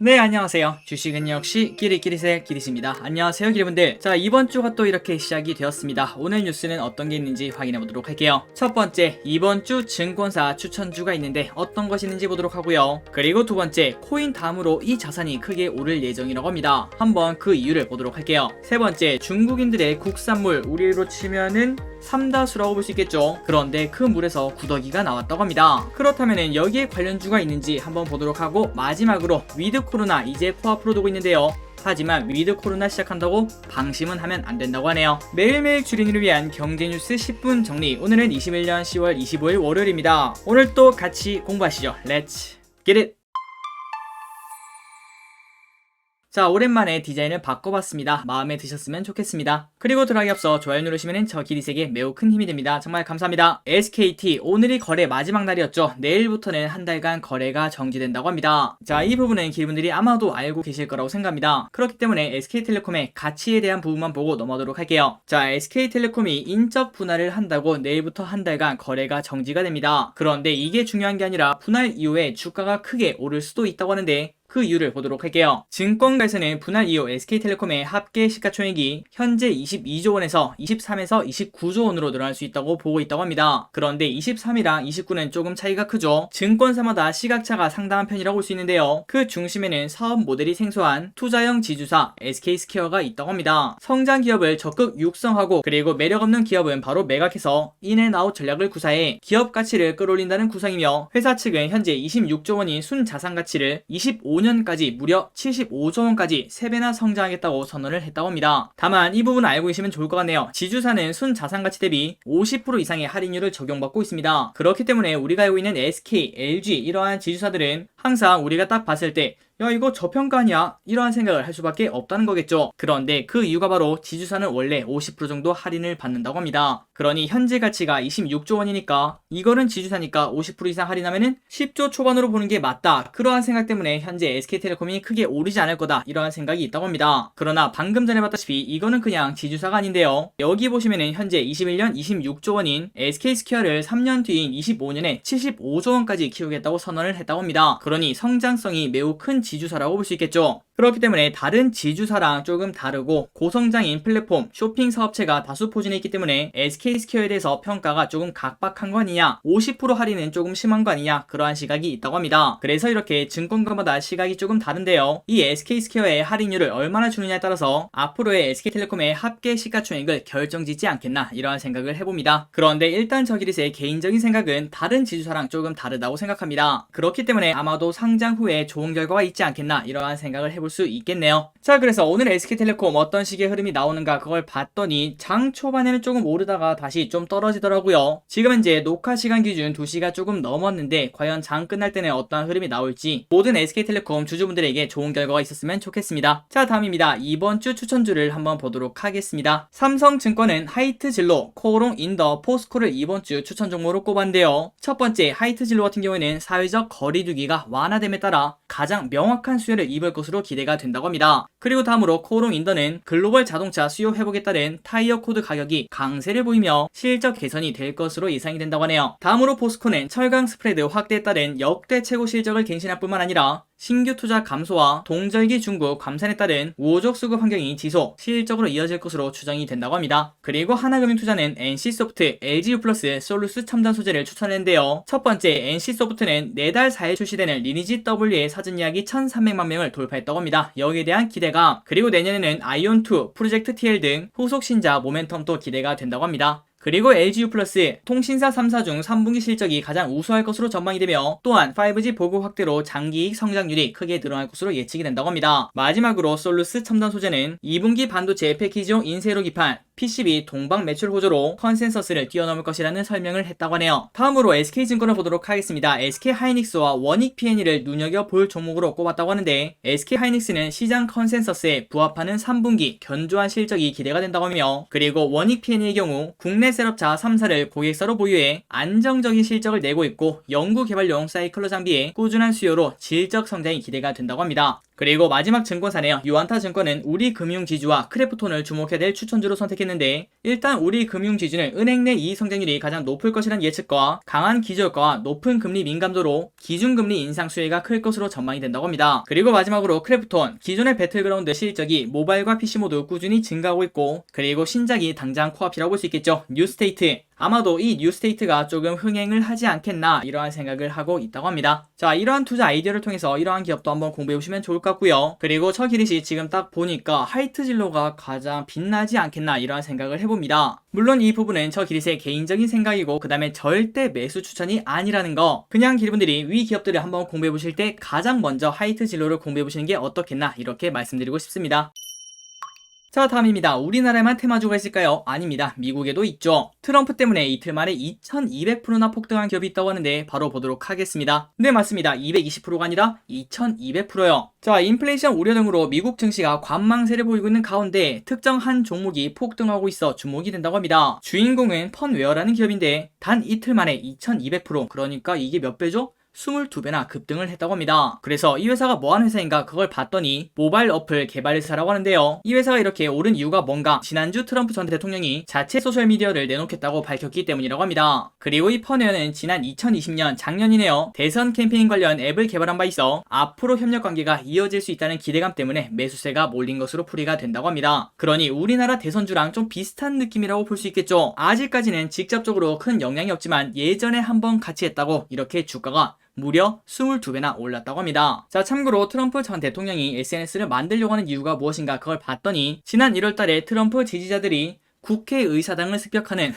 네, 안녕하세요. 주식은 역시 끼리끼리새 끼리씨입니다. 안녕하세요, 끼리분들. 자, 이번 주가 또 이렇게 시작이 되었습니다. 오늘 뉴스는 어떤 게 있는지 확인해 보도록 할게요. 첫 번째, 이번 주 증권사 추천주가 있는데 어떤 것이 있는지 보도록 하고요. 그리고 두 번째, 코인 다음으로 이 자산이 크게 오를 예정이라고 합니다. 한번 그 이유를 보도록 할게요. 세 번째, 중국인들의 국산물, 우리로 치면은 삼다수라고 볼 수 있겠죠. 그런데 그 물에서 구더기가 나왔다고 합니다. 그렇다면 여기에 관련주가 있는지 한번 보도록 하고, 마지막으로 위드 코로나 이제 코앞으로 두고 있는데요. 하지만 위드 코로나 시작한다고 방심은 하면 안 된다고 하네요. 매일매일 주린이를 위한 경제뉴스 10분 정리. 오늘은 21년 10월 25일 월요일입니다. 오늘 또 같이 공부하시죠. Let's get it! 자, 오랜만에 디자인을 바꿔봤습니다. 마음에 드셨으면 좋겠습니다. 그리고 들어가기 앞서 좋아요 누르시면 저 기리색에 매우 큰 힘이 됩니다. 정말 감사합니다. SKT, 오늘이 거래 마지막 날이었죠. 내일부터는 한 달간 거래가 정지된다고 합니다. 자, 이 부분은 기분들이 아마도 알고 계실 거라고 생각합니다. 그렇기 때문에 SK텔레콤의 가치에 대한 부분만 보고 넘어가도록 할게요. 자, SK텔레콤이 인적 분할을 한다고 내일부터 한 달간 거래가 정지가 됩니다. 그런데 이게 중요한 게 아니라 분할 이후에 주가가 크게 오를 수도 있다고 하는데, 그 이유를 보도록 할게요. 증권가에서는 분할 이후 SK텔레콤의 합계 시가총액이 현재 22조 원에서 23에서 29조 원으로 늘어날 수 있다고 보고 있다고 합니다. 그런데 23이랑 29는 조금 차이가 크죠. 증권사마다 시각차가 상당한 편이라고 볼 수 있는데요. 그 중심에는 사업 모델이 생소한 투자형 지주사 SK스퀘어가 있다고 합니다. 성장 기업을 적극 육성하고, 그리고 매력 없는 기업은 바로 매각해서 인앤아웃 전략을 구사해 기업 가치를 끌어올린다는 구상이며, 회사 측은 현재 26조 원인 순자산 가치를 25년까지 무려 75조 원까지 3배나 성장하겠다고 선언을 했다고 합니다. 다만 이 부분 알고 계시면 좋을 것 같네요. 지주사는 순자산가치 대비 50% 이상의 할인율을 적용받고 있습니다. 그렇기 때문에 우리가 알고 있는 SK, LG 이러한 지주사들은 항상 우리가 딱 봤을 때 야, 이거 저평가 아니야? 이러한 생각을 할 수밖에 없다는 거겠죠. 그런데 그 이유가 바로 지주사는 원래 50% 정도 할인을 받는다고 합니다. 그러니 현재 가치가 26조 원이니까 이거는 지주사니까 50% 이상 할인하면은 10조 초반으로 보는 게 맞다. 그러한 생각 때문에 현재 SK텔레콤이 크게 오르지 않을 거다. 이러한 생각이 있다고 합니다. 그러나 방금 전에 봤다시피 이거는 그냥 지주사가 아닌데요. 여기 보시면은 현재 21년 26조 원인 SK스퀘어를 3년 뒤인 25년에 75조 원까지 키우겠다고 선언을 했다고 합니다. 그러니 성장성이 매우 큰 지주사라고 볼 수 있겠죠. 그렇기 때문에 다른 지주사랑 조금 다르고 고성장인 플랫폼, 쇼핑 사업체가 다수 포진해 있기 때문에 SK스퀘어에 대해서 평가가 조금 각박한 거 아니냐, 50% 할인은 조금 심한 거 아니냐, 그러한 시각이 있다고 합니다. 그래서 이렇게 증권가마다 시각이 조금 다른데요. 이 SK스퀘어의 할인율을 얼마나 주느냐에 따라서 앞으로의 SK텔레콤의 합계 시가총액을 결정짓지 않겠나, 이러한 생각을 해봅니다. 그런데 일단 저기리스의 개인적인 생각은 다른 지주사랑 조금 다르다고 생각합니다. 그렇기 때문에 아마도 상장 후에 좋은 결과가 있지 않겠나, 이러한 생각을 해볼 수 있겠네요. 자, 그래서 오늘 SK텔레콤 어떤 식의 흐름이 나오는가 그걸 봤더니 장 초반에는 조금 오르다가 다시 좀 떨어지더라고요. 지금 현재 녹화 시간 기준 2시가 조금 넘었는데 과연 장 끝날 때는 어떠한 흐름이 나올지 모든 SK텔레콤 주주분들에게 좋은 결과가 있었으면 좋겠습니다. 자, 다음입니다. 이번 주 추천주를 한번 보도록 하겠습니다. 삼성증권은 하이트진로, 코오롱 인더, 포스코를 이번 주 추천 종목으로 꼽았는데요. 첫 번째 하이트진로 같은 경우에는 사회적 거리두기가 완화됨에 따라 가장 명확한 수혜를 입을 것으로 기대가 된다고 합니다. 그리고 다음으로 코오롱 인더는 글로벌 자동차 수요 회복에 따른 타이어 코드 가격이 강세를 보이며 실적 개선이 될 것으로 예상이 된다고 하네요. 다음으로 포스코는 철강 스프레드 확대에 따른 역대 최고 실적을 갱신할 뿐만 아니라 신규 투자 감소와 동절기 중국 감산에 따른 우호적 수급 환경이 지속, 실적으로 이어질 것으로 추정이 된다고 합니다. 그리고 하나금융투자는 NC소프트, LG유플러스, 솔루스 첨단 소재를 추천했는데요. 첫 번째 NC소프트는 4달 4일 출시되는 리니지 W의 사전 예약이 1,300만 명을 돌파했다고 합니다. 여기에 대한 기대감, 그리고 내년에는 아이온2, 프로젝트 TL 등 후속 신작 모멘텀도 기대가 된다고 합니다. 그리고 LG유플러스 통신사 3사 중 3분기 실적이 가장 우수할 것으로 전망이 되며, 또한 5G 보급 확대로 장기이익 성장률이 크게 늘어날 것으로 예측이 된다고 합니다. 마지막으로 솔루스 첨단 소재는 2분기 반도체 패키지용 인쇄로 기판, PCB 동방 매출 호조로 컨센서스를 뛰어넘을 것이라는 설명을 했다고 하네요. 다음으로 SK증권을 보도록 하겠습니다. SK하이닉스와 원익-P&E를 눈여겨볼 종목으로 꼽았다고 하는데, SK하이닉스는 시장 컨센서스에 부합하는 3분기 견조한 실적이 기대가 된다고 하며, 그리고 원익-P&E의 경우 국내 셋업차 3사를 고객사로 보유해 안정적인 실적을 내고 있고, 연구개발용 사이클러 장비의 꾸준한 수요로 질적 성장이 기대가 된다고 합니다. 그리고 마지막 증권사네요. 유안타증권은 우리금융지주와 크래프톤을 주목해야 될 추천주로 선택했는데, 일단 우리금융지주는 은행 내 이익 성장률이 가장 높을 것이란 예측과 강한 기저효과와 높은 금리 민감도로 기준금리 인상 수혜가 클 것으로 전망이 된다고 합니다. 그리고 마지막으로 크래프톤, 기존의 배틀그라운드 실적이 모바일과 PC 모두 꾸준히 증가하고 있고, 그리고 신작이 당장 코앞이라고 볼 수 있겠죠. 뉴스테이트, 아마도 이 뉴스테이트가 조금 흥행을 하지 않겠나 이러한 생각을 하고 있다고 합니다. 자, 이러한 투자 아이디어를 통해서 이러한 기업도 한번 공부해보시면 좋을 것 같고요. 그리고 처기릿이 지금 딱 보니까 하이트진로가 가장 빛나지 않겠나 이러한 생각을 해봅니다. 물론 이 부분은 처기릿의 개인적인 생각이고, 그 다음에 절대 매수 추천이 아니라는 거, 그냥 기분들이 위 기업들을 한번 공부해보실 때 가장 먼저 하이트진로를 공부해보시는 게 어떻겠나 이렇게 말씀드리고 싶습니다. 자, 다음입니다. 우리나라에만 테마주가 있을까요? 아닙니다. 미국에도 있죠. 트럼프 때문에 이틀 만에 2200%나 폭등한 기업이 있다고 하는데 바로 보도록 하겠습니다. 네, 맞습니다. 220%가 아니라 2200%요. 자, 인플레이션 우려 등으로 미국 증시가 관망세를 보이고 있는 가운데 특정 한 종목이 폭등하고 있어 주목이 된다고 합니다. 주인공은 펀웨어라는 기업인데 단 이틀 만에 2200%, 그러니까 이게 몇 배죠? 22배나 급등을 했다고 합니다. 그래서 이 회사가 뭐하는 회사인가 그걸 봤더니 모바일 어플 개발 회사라고 하는데요. 이 회사가 이렇게 오른 이유가 뭔가, 지난주 트럼프 전 대통령이 자체 소셜미디어를 내놓겠다고 밝혔기 때문이라고 합니다. 그리고 이 펀웨어는 지난 2020년 작년이네요. 대선 캠페인 관련 앱을 개발한 바 있어 앞으로 협력 관계가 이어질 수 있다는 기대감 때문에 매수세가 몰린 것으로 풀이가 된다고 합니다. 그러니 우리나라 대선주랑 좀 비슷한 느낌이라고 볼 수 있겠죠. 아직까지는 직접적으로 큰 영향이 없지만 예전에 한번 같이 했다고 이렇게 주가가 무려 22배나 올랐다고 합니다. 자, 참고로 트럼프 전 대통령이 SNS를 만들려고 하는 이유가 무엇인가 그걸 봤더니, 지난 1월달에 트럼프 지지자들이 국회의사당을 습격하는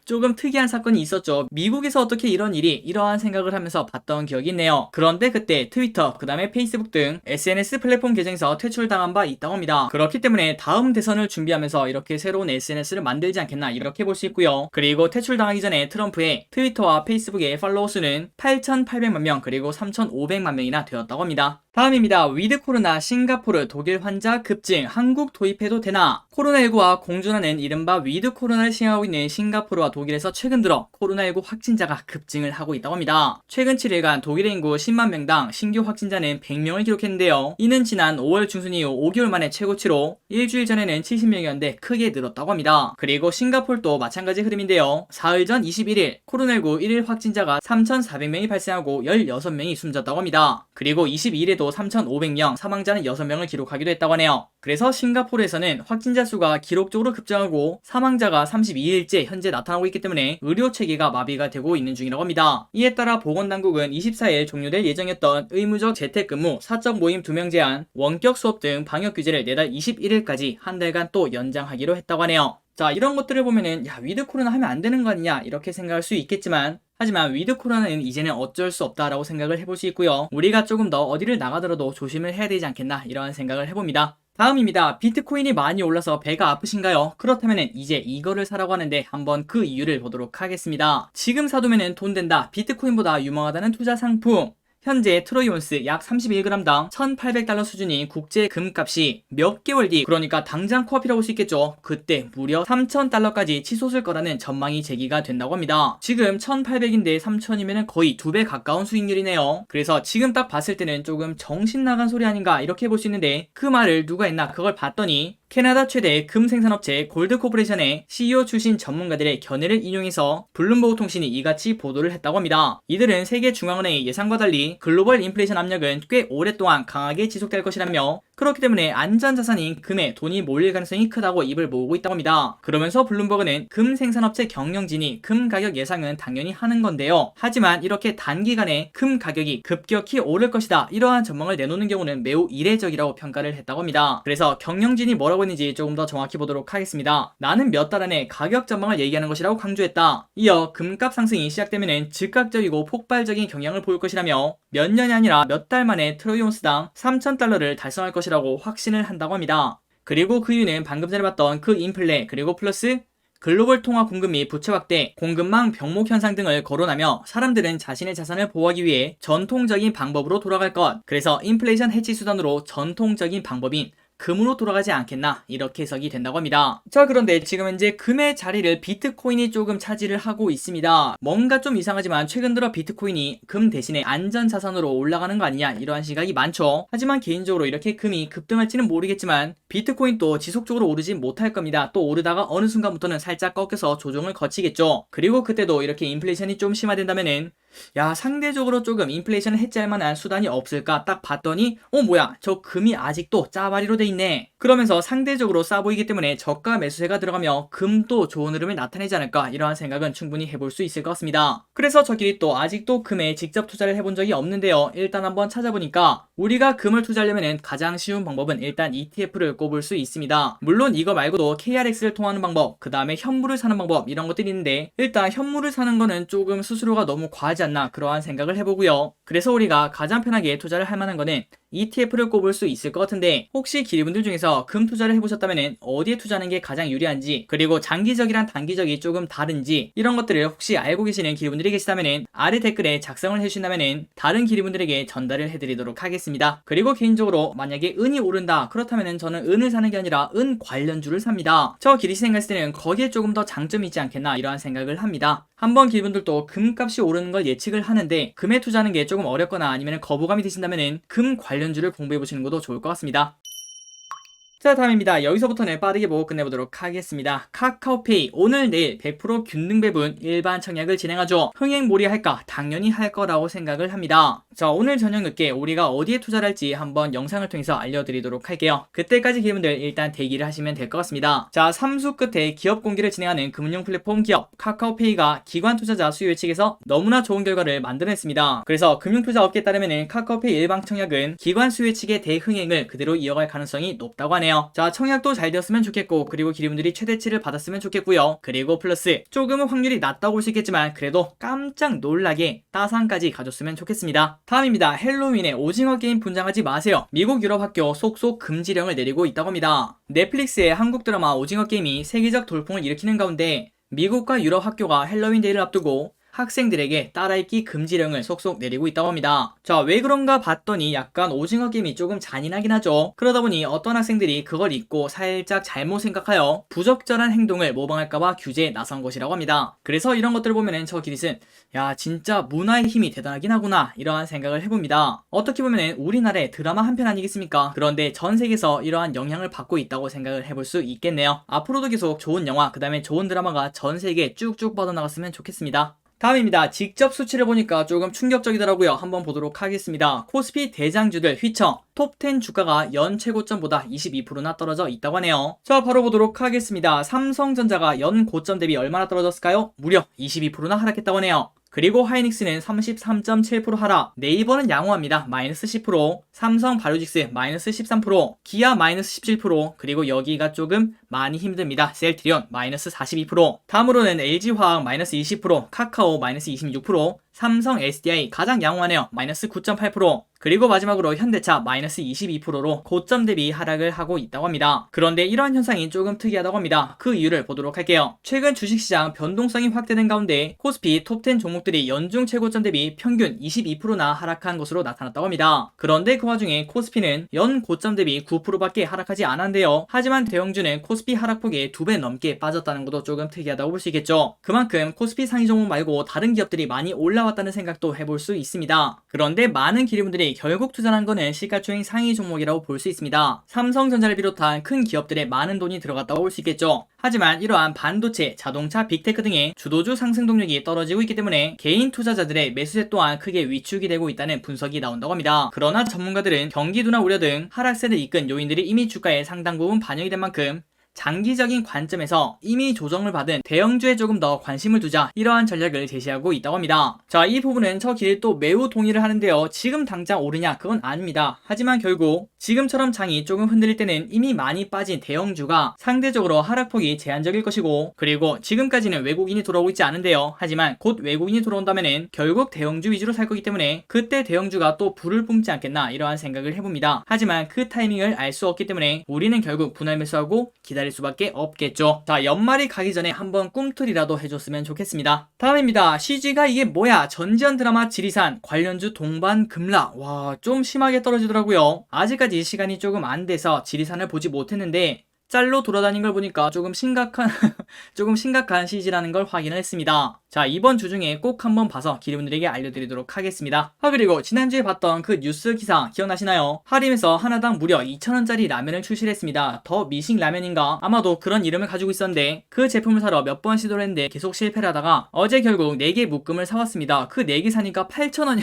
조금 특이한 사건이 있었죠. 미국에서 어떻게 이러한 생각을 하면서 봤던 기억이 있네요. 그런데 그때 트위터, 그 다음에 페이스북 등 SNS 플랫폼 계정에서 퇴출당한 바 있다고 합니다. 그렇기 때문에 다음 대선을 준비하면서 이렇게 새로운 SNS를 만들지 않겠나 이렇게 볼 수 있고요. 그리고 퇴출당하기 전에 트럼프의 트위터와 페이스북의 팔로워 수는 8,800만 명 그리고 3,500만 명이나 되었다고 합니다. 다음입니다. 위드 코로나 싱가포르 독일 환자 급증, 한국 도입해도 되나? 코로나19와 공존하는 이른바 위드 코로나를 시행하고 있는 싱가포르와 독일에서 최근 들어 코로나19 확진자가 급증을 하고 있다고 합니다. 최근 7일간 독일의 인구 10만 명당 신규 확진자는 100명을 기록했는데요. 이는 지난 5월 중순 이후 5개월 만에 최고치로 일주일 전에는 70명이었는데 크게 늘었다고 합니다. 그리고 싱가포르도 마찬가지 흐름인데요. 사흘 전 21일 코로나19 1일 확진자가 3,400명이 발생하고 16명이 숨졌다고 합니다. 그리고 22일에도 3,500명, 사망자는 6명을 기록하기도 했다고 하네요. 그래서 싱가포르에서는 확진자 수가 기록적으로 급증하고 사망자가 32일째 현재 나타나고 있기 때문에 의료 체계가 마비가 되고 있는 중이라고 합니다. 이에 따라 보건당국은 24일 종료될 예정이었던 의무적 재택근무, 사적 모임 2명 제한, 원격 수업 등 방역 규제를 내달 21일까지 한 달간 또 연장하기로 했다고 하네요. 자, 이런 것들을 보면은 위드 코로나 하면 안 되는 거 아니냐 이렇게 생각할 수 있겠지만, 하지만 위드 코로나는 이제는 어쩔 수 없다라고 생각을 해볼 수 있고요. 우리가 조금 더 어디를 나가더라도 조심을 해야 되지 않겠나 이런 생각을 해봅니다. 다음입니다. 비트코인이 많이 올라서 배가 아프신가요? 그렇다면 이제 이거를 사라고 하는데 한번 그 이유를 보도록 하겠습니다. 지금 사두면 돈 된다, 비트코인보다 유망하다는 투자 상품. 현재 트로이 온스 약 31g당 1,800달러 수준인 국제 금값이 몇 개월 뒤, 그러니까 당장 코앞이라고 볼 수 있겠죠. 그때 무려 3,000달러까지 치솟을 거라는 전망이 제기가 된다고 합니다. 지금 1,800인데 3,000이면 거의 2배 가까운 수익률이네요. 그래서 지금 딱 봤을 때는 조금 정신 나간 소리 아닌가 이렇게 볼 수 있는데, 그 말을 누가 했나 그걸 봤더니 캐나다 최대 금 생산업체 골드 코퍼레이션의 CEO 출신 전문가들의 견해를 인용해서 블룸버그 통신이 이같이 보도를 했다고 합니다. 이들은 세계중앙은행의 예상과 달리 글로벌 인플레이션 압력은 꽤 오랫동안 강하게 지속될 것이라며, 그렇기 때문에 안전자산인 금에 돈이 몰릴 가능성이 크다고 입을 모으고 있다고 합니다. 그러면서 블룸버그는 금 생산업체 경영진이 금 가격 예상은 당연히 하는 건데요. 하지만 이렇게 단기간에 금 가격이 급격히 오를 것이다 이러한 전망을 내놓는 경우는 매우 이례적이라고 평가를 했다고 합니다. 그래서 경영진이 뭐라고 했는지 조금 더 정확히 보도록 하겠습니다. 나는 몇 달 안에 가격 전망을 얘기하는 것이라고 강조했다. 이어 금값 상승이 시작되면 즉각적이고 폭발적인 경향을 보일 것이라며, 몇 년이 아니라 몇 달 만에 트로이 온스당 3,000달러를 달성할 것이라고 확신을 한다고 합니다. 그리고 그 이유는 방금 전에 봤던 그 인플레, 그리고 플러스 글로벌 통화 공급 및 부채 확대, 공급망 병목 현상 등을 거론하며, 사람들은 자신의 자산을 보호하기 위해 전통적인 방법으로 돌아갈 것, 그래서 인플레이션 해치 수단으로 전통적인 방법인 금으로 돌아가지 않겠나 이렇게 해석이 된다고 합니다. 자, 그런데 지금 현재 금의 자리를 비트코인이 조금 차지를 하고 있습니다. 뭔가 좀 이상하지만 최근 들어 비트코인이 금 대신에 안전자산으로 올라가는 거 아니냐 이러한 시각이 많죠. 하지만 개인적으로 이렇게 금이 급등할지는 모르겠지만 비트코인도 지속적으로 오르지 못할 겁니다. 또 오르다가 어느 순간부터는 살짝 꺾여서 조정을 거치겠죠. 그리고 그때도 이렇게 인플레이션이 좀 심화된다면은 야, 상대적으로 조금 인플레이션을 해지할 만한 수단이 없을까 딱 봤더니 뭐야, 저 금이 아직도 짜바리로 돼 있네. 그러면서 상대적으로 싸 보이기 때문에 저가 매수세가 들어가며 금도 좋은 흐름을 나타내지 않을까 이러한 생각은 충분히 해볼 수 있을 것 같습니다. 그래서 저끼리 또 아직도 금에 직접 투자를 해본 적이 없는데요. 일단 한번 찾아보니까 우리가 금을 투자하려면 가장 쉬운 방법은 일단 ETF를 꼽을 수 있습니다. 물론 이거 말고도 KRX를 통하는 방법, 그 다음에 현물을 사는 방법 이런 것들이 있는데 일단 현물을 사는 거는 조금 수수료가 너무 과하지 않나 그러한 생각을 해보고요. 그래서 우리가 가장 편하게 투자를 할 만한 거는 ETF를 꼽을 수 있을 것 같은데 혹시 기리분들 중에서 금 투자를 해보셨다면 어디에 투자하는 게 가장 유리한지 그리고 장기적이랑 단기적이 조금 다른지 이런 것들을 혹시 알고 계시는 기리분들이 계시다면 아래 댓글에 작성을 해주신다면 다른 기리분들에게 전달을 해드리도록 하겠습니다. 그리고 개인적으로 만약에 은이 오른다 그렇다면 저는 은을 사는 게 아니라 은 관련주를 삽니다. 저 기리씨 생각했을 때는 거기에 조금 더 장점이 있지 않겠나 이러한 생각을 합니다. 한번 기리분들도 금값이 오르는 걸 예측을 하는데 금에 투자하는 게 조금 어렵거나 아니면 거부감이 드신다면 금 관련주를 공부해보시는 것도 좋을 것 같습니다. 자, 다음입니다. 여기서부터는 빠르게 보고 끝내보도록 하겠습니다. 카카오페이 오늘 내일 100% 균등 배분 일반 청약을 진행하죠. 흥행몰이 할까? 당연히 할 거라고 생각을 합니다. 자, 오늘 저녁 늦게 우리가 어디에 투자를 할지 한번 영상을 통해서 알려드리도록 할게요. 그때까지 기분들 일단 대기를 하시면 될 것 같습니다. 자, 3수 끝에 기업 공개를 진행하는 금융 플랫폼 기업 카카오페이가 기관 투자자 수요 예측에서 너무나 좋은 결과를 만들어냈습니다. 그래서 금융투자 업계에 따르면 카카오페이 일반 청약은 기관 수요 예측의 대흥행을 그대로 이어갈 가능성이 높다고 하네요. 자, 청약도 잘 되었으면 좋겠고 그리고 기리분들이 최대치를 받았으면 좋겠고요. 그리고 플러스 조금은 확률이 낮다고 볼 수 있겠지만 그래도 깜짝 놀라게 따상까지 가졌으면 좋겠습니다. 다음입니다. 헬로윈에 오징어 게임 분장하지 마세요. 미국 유럽 학교 속속 금지령을 내리고 있다고 합니다. 넷플릭스의 한국 드라마 오징어 게임이 세계적 돌풍을 일으키는 가운데 미국과 유럽 학교가 헬로윈 데이를 앞두고 학생들에게 따라입기 금지령을 속속 내리고 있다고 합니다. 자, 왜 그런가 봤더니 약간 오징어 게임이 조금 잔인하긴 하죠. 그러다 보니 어떤 학생들이 그걸 잊고 살짝 잘못 생각하여 부적절한 행동을 모방할까봐 규제에 나선 것이라고 합니다. 그래서 이런 것들을 보면은 저 기릿은 야, 진짜 문화의 힘이 대단하긴 하구나 이러한 생각을 해봅니다. 어떻게 보면은 우리나라의 드라마 한 편 아니겠습니까? 그런데 전 세계에서 이러한 영향을 받고 있다고 생각을 해볼 수 있겠네요. 앞으로도 계속 좋은 영화 그 다음에 좋은 드라마가 전 세계에 쭉쭉 뻗어나갔으면 좋겠습니다. 다음입니다. 직접 수치를 보니까 조금 충격적이더라고요. 한번 보도록 하겠습니다. 코스피 대장주들 휘청 톱10 주가가 연 최고점보다 22%나 떨어져 있다고 하네요. 자, 바로 보도록 하겠습니다. 삼성전자가 연 고점 대비 얼마나 떨어졌을까요? 무려 22%나 하락했다고 하네요. 그리고 하이닉스는 33.7% 하락, 네이버는 양호합니다. 마이너스 10%, 삼성 바이오직스 마이너스 13%, 기아 마이너스 17%, 그리고 여기가 조금 많이 힘듭니다. 셀트리온 마이너스 42%, 다음으로는 LG화학 마이너스 20%, 카카오 마이너스 26%, 삼성 SDI 가장 양호하네요. 마이너스 9.8%, 그리고 마지막으로 현대차 마이너스 22%로 고점 대비 하락을 하고 있다고 합니다. 그런데 이러한 현상이 조금 특이하다고 합니다. 그 이유를 보도록 할게요. 최근 주식시장 변동성이 확대된 가운데 코스피 톱10 종목들이 연중 최고점 대비 평균 22%나 하락한 것으로 나타났다고 합니다. 그런데 그 와중에 코스피는 연 고점 대비 9%밖에 하락하지 않았는데요. 하지만 대형주는 코스피 하락폭의 2배 넘게 빠졌다는 것도 조금 특이하다고 볼 수 있겠죠. 그만큼 코스피 상위 종목 말고 다른 기업들이 많이 올라왔다는 생각도 해볼 수 있습니다. 그런데 많은 기리분들이 결국 투자한 거는 시가총액 상위 종목이라고 볼 수 있습니다. 삼성전자를 비롯한 큰 기업들에 많은 돈이 들어갔다고 볼 수 있겠죠. 하지만 이러한 반도체, 자동차, 빅테크 등의 주도주 상승 동력이 떨어지고 있기 때문에 개인 투자자들의 매수세 또한 크게 위축이 되고 있다는 분석이 나온다고 합니다. 그러나 전문가들은 경기 둔화 우려 등 하락세를 이끈 요인들이 이미 주가에 상당 부분 반영이 된 만큼 장기적인 관점에서 이미 조정을 받은 대형주에 조금 더 관심을 두자 이러한 전략을 제시하고 있다고 합니다. 자, 이 부분은 저 길도 매우 동의를 하는데요. 지금 당장 오르냐? 그건 아닙니다. 하지만 결국 지금처럼 장이 조금 흔들릴 때는 이미 많이 빠진 대형주가 상대적으로 하락폭이 제한적일 것이고 그리고 지금까지는 외국인이 돌아오고 있지 않은데요. 하지만 곧 외국인이 돌아온다면은 결국 대형주 위주로 살 거기 때문에 그때 대형주가 또 불을 뿜지 않겠나 이러한 생각을 해봅니다. 하지만 그 타이밍을 알 수 없기 때문에 우리는 결국 분할 매수하고 기다릴 기다릴 수밖에 없겠죠. 자, 연말이 가기 전에 한번 꿈틀이라도 해줬으면 좋겠습니다. 다음입니다. CG가 이게 뭐야? 전지현 드라마 지리산 관련주 동반 급락. 와, 좀 심하게 떨어지더라고요. 아직까지 시간이 조금 안 돼서 지리산을 보지 못했는데 짤로 돌아다닌 걸 보니까 조금 심각한 CG라는 걸 확인을 했습니다. 자, 이번 주 중에 꼭 한번 봐서 기리분들에게 알려드리도록 하겠습니다. 그리고 지난주에 봤던 그 뉴스 기사 기억나시나요? 하림에서 하나당 무려 2,000원짜리 라면을 출시를 했습니다. 더 미식 라면인가? 아마도 그런 이름을 가지고 있었는데 그 제품을 사러 몇 번 시도를 했는데 계속 실패를 하다가 어제 결국 4개 묶음을 사왔습니다. 그 4개 사니까 8,000원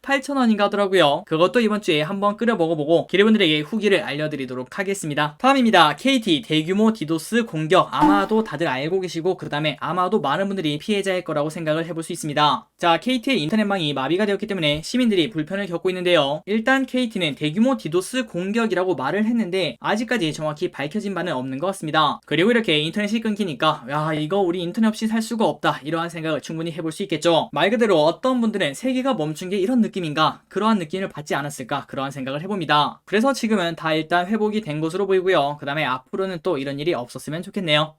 8,000원인가 하더라고요. 그것도 이번 주에 한번 끓여 먹어보고 기리분들에게 후기를 알려드리도록 하겠습니다. 다음입니다. KT 대규모 디도스 공격. 아마도 다들 알고 계시고 그 다음에 아마도 많은 분들이 피해자일 거라고 생각을 해볼 수 있습니다. 자, KT의 인터넷망이 마비가 되었기 때문에 시민들이 불편을 겪고 있는데요. 일단 KT는 대규모 디도스 공격이라고 말을 했는데 아직까지 정확히 밝혀진 바는 없는 것 같습니다. 그리고 이렇게 인터넷이 끊기니까 야, 이거 우리 인터넷 없이 살 수가 없다, 이러한 생각을 충분히 해볼 수 있겠죠. 말 그대로 어떤 분들은 세계가 멈춘 게 이런 느낌인가, 그러한 느낌을 받지 않았을까, 그러한 생각을 해봅니다. 그래서 지금은 다 일단 회복이 된 것으로 보이고요. 그 다음에 앞으로는 또 이런 일이 없었으면 좋겠네요.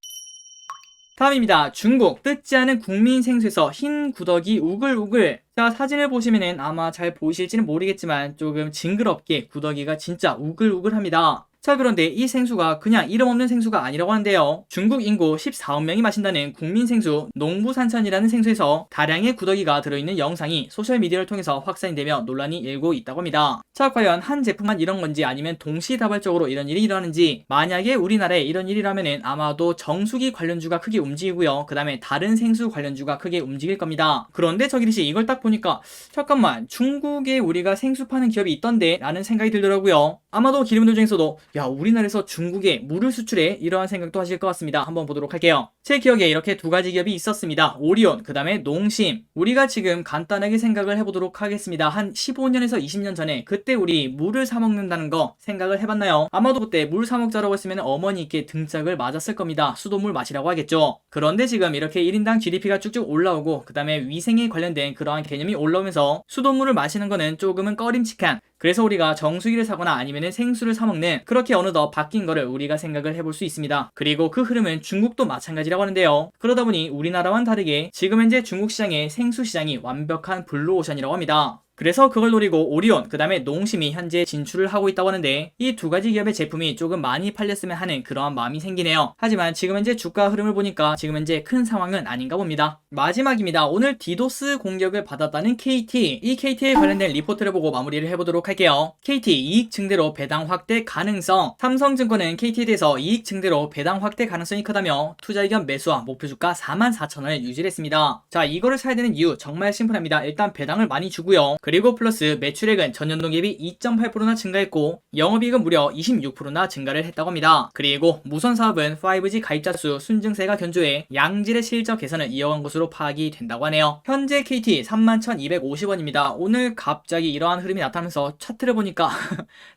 다음입니다. 중국 뜯지 않은 국민 생수에서 흰 구더기 우글우글. 자, 사진을 보시면은 아마 잘 보이실지는 모르겠지만 조금 징그럽게 구더기가 진짜 우글우글합니다. 자, 그런데 이 생수가 그냥 이름 없는 생수가 아니라고 하는데요. 중국 인구 14억 명이 마신다는 국민 생수 농부산천이라는 생수에서 다량의 구더기가 들어있는 영상이 소셜미디어를 통해서 확산이 되며 논란이 일고 있다고 합니다. 자, 과연 한 제품만 이런 건지 아니면 동시다발적으로 이런 일이 일어나는지, 만약에 우리나라에 이런 일이라면은 아마도 정수기 관련주가 크게 움직이고요. 그 다음에 다른 생수 관련주가 크게 움직일 겁니다. 그런데 저기리씨 이걸 딱 보니까 잠깐만, 중국에 우리가 생수 파는 기업이 있던데 라는 생각이 들더라고요. 아마도 기름들 중에서도 야, 우리나라에서 중국에 물을 수출해? 이러한 생각도 하실 것 같습니다. 한번 보도록 할게요. 제 기억에 이렇게 두 가지 기업이 있었습니다. 오리온, 그 다음에 농심. 우리가 지금 간단하게 생각을 해보도록 하겠습니다. 한 15년에서 20년 전에 그때 우리 물을 사 먹는다는 거 생각을 해봤나요? 아마도 그때 물 사 먹자라고 했으면 어머니께 등짝을 맞았을 겁니다. 수돗물 마시라고 하겠죠. 그런데 지금 이렇게 1인당 GDP가 쭉쭉 올라오고 그 다음에 위생에 관련된 그러한 개념이 올라오면서 수돗물을 마시는 거는 조금은 꺼림칙한, 그래서 우리가 정수기를 사거나 아니면 생수를 사 먹는, 그렇게 어느덧 바뀐 거를 우리가 생각을 해볼 수 있습니다. 그리고 그 흐름은 중국도 마찬가지라고 하는데요. 그러다 보니 우리나라와는 다르게 지금 현재 중국 시장의 생수 시장이 완벽한 블루오션이라고 합니다. 그래서 그걸 노리고 오리온, 그 다음에 농심이 현재 진출을 하고 있다고 하는데 이 두 가지 기업의 제품이 조금 많이 팔렸으면 하는 그러한 마음이 생기네요. 하지만 지금 현재 주가 흐름을 보니까 지금 현재 큰 상황은 아닌가 봅니다. 마지막입니다. 오늘 디도스 공격을 받았다는 KT. 이 KT에 관련된 리포트를 보고 마무리를 해보도록 할게요. KT 이익 증대로 배당 확대 가능성. 삼성증권은 KT에 대해서 이익 증대로 배당 확대 가능성이 크다며 투자 의견 매수와 목표 주가 44,000원을 유지를 했습니다. 자, 이거를 사야 되는 이유 정말 심플합니다. 일단 배당을 많이 주고요. 그리고 플러스 매출액은 전년동 대비 2.8%나 증가했고 영업이익은 무려 26%나 증가를 했다고 합니다. 그리고 무선 사업은 5G 가입자 수 순증세가 견조해 양질의 실적 개선을 이어간 것으로 파악이 된다고 하네요. 현재 KT 31,250원입니다. 오늘 갑자기 이러한 흐름이 나타나면서 차트를 보니까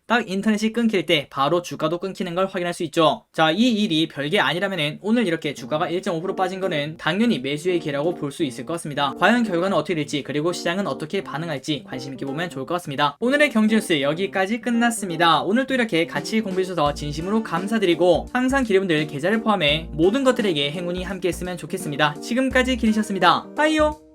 딱 인터넷이 끊길 때 바로 주가도 끊기는 걸 확인할 수 있죠. 자, 이 일이 별게 아니라면은 오늘 이렇게 주가가 1.5% 빠진 거는 당연히 매수의 기회라고 볼 수 있을 것 같습니다. 과연 결과는 어떻게 될지, 그리고 시장은 어떻게 반응할지 관심있게 보면 좋을 것 같습니다. 오늘의 경제뉴스 여기까지 끝났습니다. 오늘 또 이렇게 같이 공부해주셔서 진심으로 감사드리고 항상 기리분들 계좌를 포함해 모든 것들에게 행운이 함께 했으면 좋겠습니다. 지금까지 기리셨습니다. 빠이요.